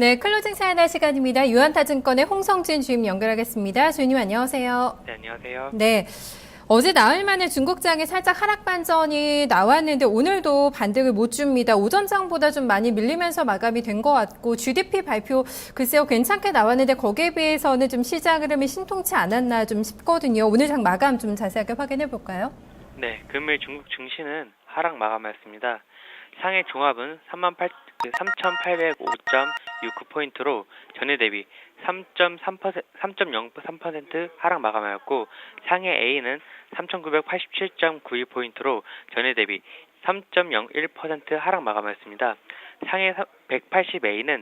네, 클로징 사연할 시간입니다. 유한타증권의 홍성진 주임 연결하겠습니다. 주임님 안녕하세요. 네, 안녕하세요. 네, 어제 나흘 만에 중국장에 살짝 하락 반전이 나왔는데 오늘도 반등을 못 줍니다. 오전장보다 좀 많이 밀리면서 마감이 된 것 같고 GDP 발표 글쎄요 괜찮게 나왔는데 거기에 비해서는 좀 시장 흐름이 신통치 않았나 좀 싶거든요. 오늘 장 마감 좀 자세하게 확인해 볼까요? 네, 금일 중국 증시는 하락 마감했습니다. 상해 종합은 3,805.69포인트로 전일 대비 3.03% 하락 마감하였고 상해 A는 3,987.92포인트로 전일 대비 3.01% 하락 마감하였습니다. 상해 180A는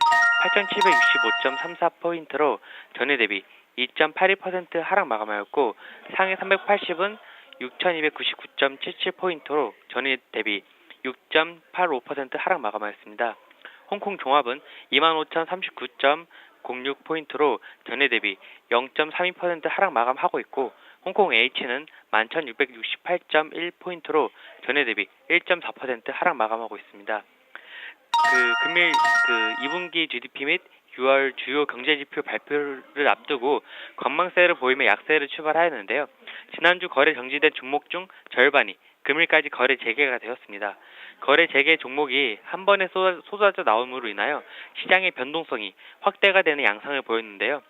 8,765.34포인트로 전일 대비 2.82% 하락 마감하였고 상해 380은 6,299.77포인트로 전일 대비 6.85% 하락 마감하였습니다. 홍콩 종합은 25,039.06포인트로 전일 대비 0.32% 하락 마감하고 있고 홍콩 H는 11,668.1포인트로 전일 대비 1.4% 하락 마감하고 있습니다. 금일 2분기 GDP 및 6월 주요 경제지표 발표를 앞두고 관망세를 보이며 약세를 출발하였는데요. 지난주 거래 정지된 종목 중 절반이 금일까지 거래 재개가 되었습니다. 거래 재개 종목이 한 번에 쏟아져 나옴으로 인하여 시장의 변동성이 확대가 되는 양상을 보였는데요.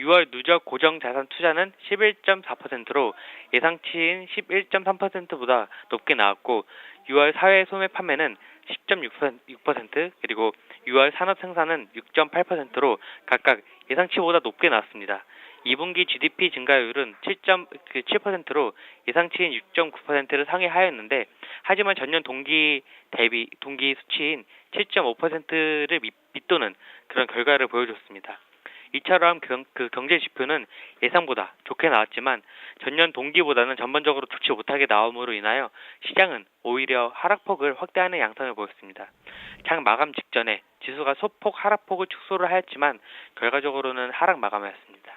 6월 누적 고정자산 투자는 11.4%로 예상치인 11.3%보다 높게 나왔고 6월 사회 소매 판매는 10.6% 그리고 6월 산업 생산은 6.8%로 각각 예상치보다 높게 나왔습니다. 2분기 GDP 증가율은 7.7%로 예상치인 6.9%를 상회하였는데 하지만 전년 동기 수치인 7.5%를 밑도는 그런 결과를 보여줬습니다. 이처럼 경제 지표는 예상보다 좋게 나왔지만 전년 동기보다는 전반적으로 좋지 못하게 나옴으로 인하여 시장은 오히려 하락폭을 확대하는 양상을 보였습니다. 장 마감 직전에 지수가 소폭 하락폭을 축소를 하였지만 결과적으로는 하락 마감하였습니다.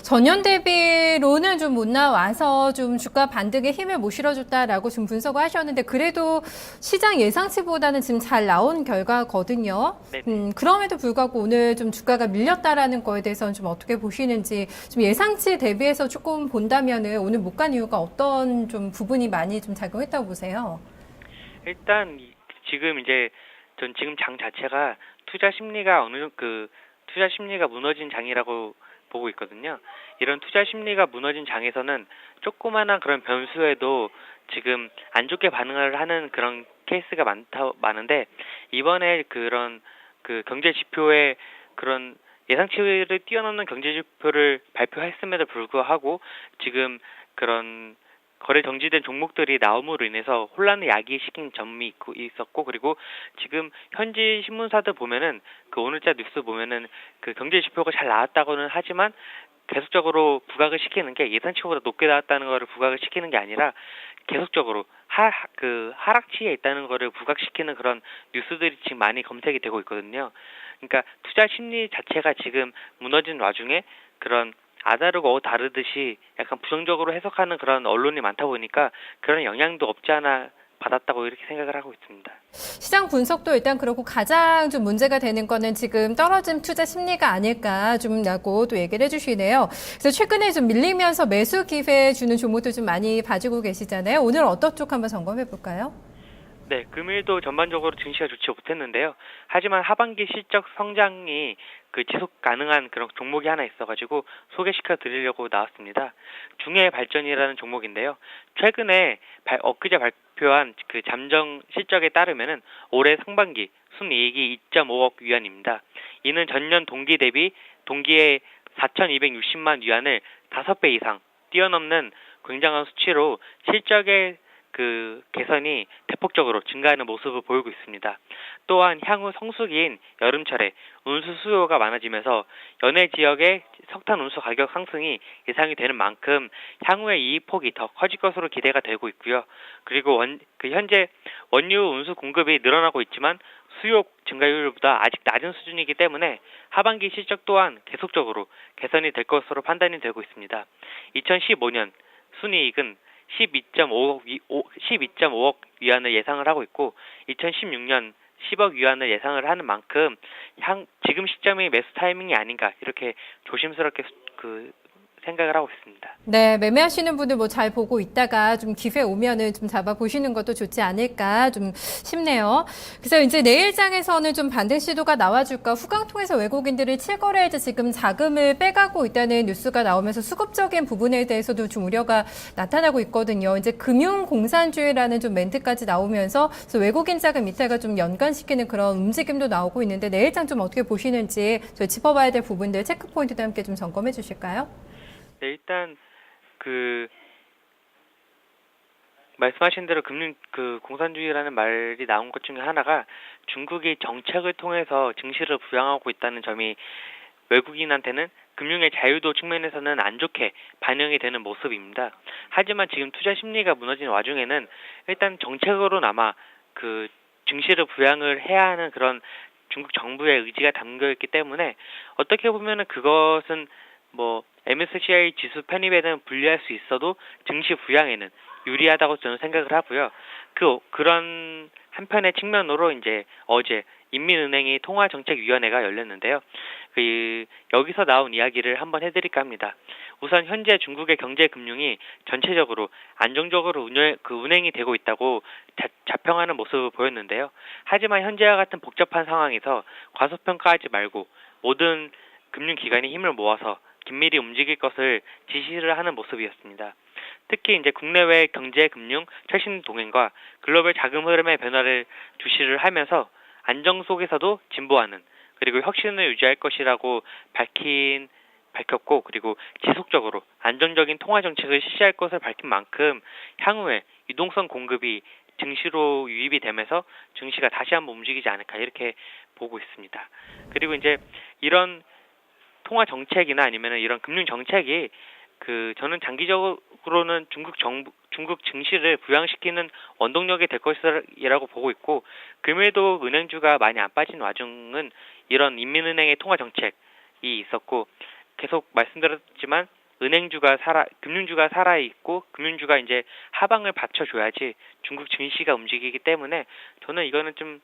전년 대비로는 좀 못 나와서 좀 주가 반등에 힘을 못 실어줬다라고 좀 분석을 하셨는데 그래도 시장 예상치보다는 지금 잘 나온 결과거든요. 그럼에도 불구하고 오늘 좀 주가가 밀렸다라는 거에 대해서는 좀 어떻게 보시는지 좀 예상치 대비해서 조금 본다면은 오늘 못 간 이유가 어떤 좀 부분이 많이 좀 작용했다고 보세요? 일단 지금 장 자체가 투자 심리가 투자 심리가 무너진 장이라고 보고 있거든요. 이런 투자 심리가 무너진 장에서는 조그마한 그런 변수에도 지금 안 좋게 반응을 하는 그런 케이스가 많은데 이번에 그런 경제 지표의 그런 예상치를 뛰어넘는 경제 지표를 발표했음에도 불구하고 지금 그런 거래 정지된 종목들이 나옴으로 인해서 혼란을 야기시킨 점이 있었고 그리고 지금 현지 신문사들 보면은 오늘자 뉴스 보면은 경제 지표가 잘 나왔다고는 하지만 계속적으로 부각을 시키는 게 예상치보다 높게 나왔다는 거를 부각을 시키는 게 아니라 계속적으로 하락치에 있다는 거를 부각시키는 그런 뉴스들이 지금 많이 검색이 되고 있거든요. 그러니까 투자 심리 자체가 지금 무너진 와중에 그런 아다르고 다르듯이 약간 부정적으로 해석하는 그런 언론이 많다 보니까 그런 영향도 없지 않아 받았다고 이렇게 생각을 하고 있습니다. 시장 분석도 일단 그렇고 가장 좀 문제가 되는 거는 지금 떨어진 투자 심리가 아닐까 좀라고 또 얘기를 해주시네요. 그래서 최근에 좀 밀리면서 매수 기회 주는 종목도 좀 많이 봐주고 계시잖아요. 오늘 어떤 쪽 한번 점검해 볼까요? 네, 금일도 전반적으로 증시가 좋지 못했는데요. 하지만 하반기 실적 성장이 지속 가능한 그런 종목이 하나 있어가지고 소개시켜 드리려고 나왔습니다. 중해발전이라는 종목인데요. 최근에 엊그제 발표한 잠정 실적에 따르면은 올해 상반기 순이익이 2.5억 위안입니다. 이는 전년 동기 대비 동기에 4,260만 위안을 5배 이상 뛰어넘는 굉장한 수치로 실적의 개선이 대폭적으로 증가하는 모습을 보이고 있습니다. 또한 향후 성수기인 여름철에 운수 수요가 많아지면서 연해 지역의 석탄 운수 가격 상승이 예상이 되는 만큼 향후의 이익폭이 더 커질 것으로 기대가 되고 있고요. 그리고 현재 원유 운수 공급이 늘어나고 있지만 수요 증가율보다 아직 낮은 수준이기 때문에 하반기 실적 또한 계속적으로 개선이 될 것으로 판단이 되고 있습니다. 2015년 순이익은 12.5억 위안을 예상을 하고 있고 2016년 10억 위안을 예상을 하는 만큼 지금 시점이 매수 타이밍이 아닌가 이렇게 조심스럽게 생각을 하고 있습니다. 네, 매매하시는 분들 뭐 잘 보고 있다가 좀 기회 오면은 좀 잡아 보시는 것도 좋지 않을까 좀 싶네요. 그래서 이제 내일장에서는 좀 반등 시도가 나와줄까? 후강 통해서 외국인들이 7거래일째 지금 자금을 빼가고 있다는 뉴스가 나오면서 수급적인 부분에 대해서도 좀 우려가 나타나고 있거든요. 이제 금융공산주의라는 좀 멘트까지 나오면서 그래서 외국인 자금 이탈과 좀 연관시키는 그런 움직임도 나오고 있는데 내일장 좀 어떻게 보시는지 저희 짚어봐야 될 부분들 체크 포인트도 함께 좀 점검해 주실까요? 네, 일단 말씀하신 대로 공산주의라는 말이 나온 것 중에 하나가 중국이 정책을 통해서 증시를 부양하고 있다는 점이 외국인한테는 금융의 자유도 측면에서는 안 좋게 반영이 되는 모습입니다. 하지만 지금 투자 심리가 무너진 와중에는 일단 정책으로나마 증시를 부양을 해야 하는 그런 중국 정부의 의지가 담겨 있기 때문에 어떻게 보면은 그것은 MSCI 지수 편입에는 불리할 수 있어도 증시 부양에는 유리하다고 저는 생각을 하고요. 그런 한편의 측면으로 이제 어제 인민은행이 통화정책위원회가 열렸는데요. 여기서 나온 이야기를 한번 해드릴까 합니다. 우선 현재 중국의 경제 금융이 전체적으로 안정적으로 운행이 되고 있다고 자평하는 모습을 보였는데요. 하지만 현재와 같은 복잡한 상황에서 과소평가하지 말고 모든 금융기관이 힘을 모아서 긴밀히 움직일 것을 지시를 하는 모습이었습니다. 특히 이제 국내외 경제 금융 최신 동행과 글로벌 자금 흐름의 변화를 주시를 하면서 안정 속에서도 진보하는 그리고 혁신을 유지할 것이라고 밝혔고 그리고 지속적으로 안정적인 통화 정책을 실시할 것을 밝힌 만큼 향후에 유동성 공급이 증시로 유입이 되면서 증시가 다시 한번 움직이지 않을까 이렇게 보고 있습니다. 그리고 이제 이런 통화 정책이나 아니면 이런 금융 정책이 저는 장기적으로는 중국 증시를 부양시키는 원동력이 될 것이라고 보고 있고 금일도 은행주가 많이 안 빠진 와중은 이런 인민은행의 통화 정책이 있었고 계속 말씀드렸지만 금융주가 살아 있고 금융주가 이제 하방을 받쳐줘야지 중국 증시가 움직이기 때문에 저는 이거는 좀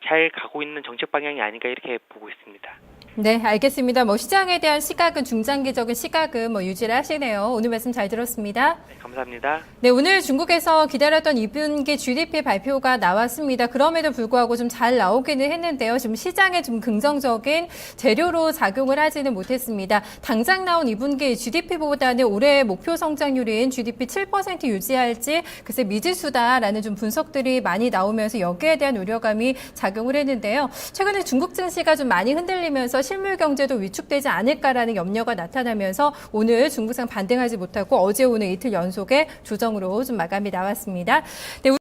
잘 가고 있는 정책 방향이 아닌가 이렇게 보고 있습니다. 네, 알겠습니다. 시장에 대한 시각은 중장기적인 시각은 유지를 하시네요. 오늘 말씀 잘 들었습니다. 네, 감사합니다. 네, 오늘 중국에서 기다렸던 2분기 GDP 발표가 나왔습니다. 그럼에도 불구하고 좀 잘 나오기는 했는데요. 지금 시장에 좀 긍정적인 재료로 작용을 하지는 못했습니다. 당장 나온 2분기 GDP보다는 올해 목표 성장률인 GDP 7% 유지할지 글쎄 미지수다라는 좀 분석들이 많이 나오면서 여기에 대한 우려감이 작용을 했는데요. 최근에 중국 증시가 좀 많이 흔들리면서 실물 경제도 위축되지 않을까라는 염려가 나타나면서 오늘 중국상 반등하지 못하고 어제 오늘 이틀 연속의 조정으로 좀 마감이 나왔습니다. 네,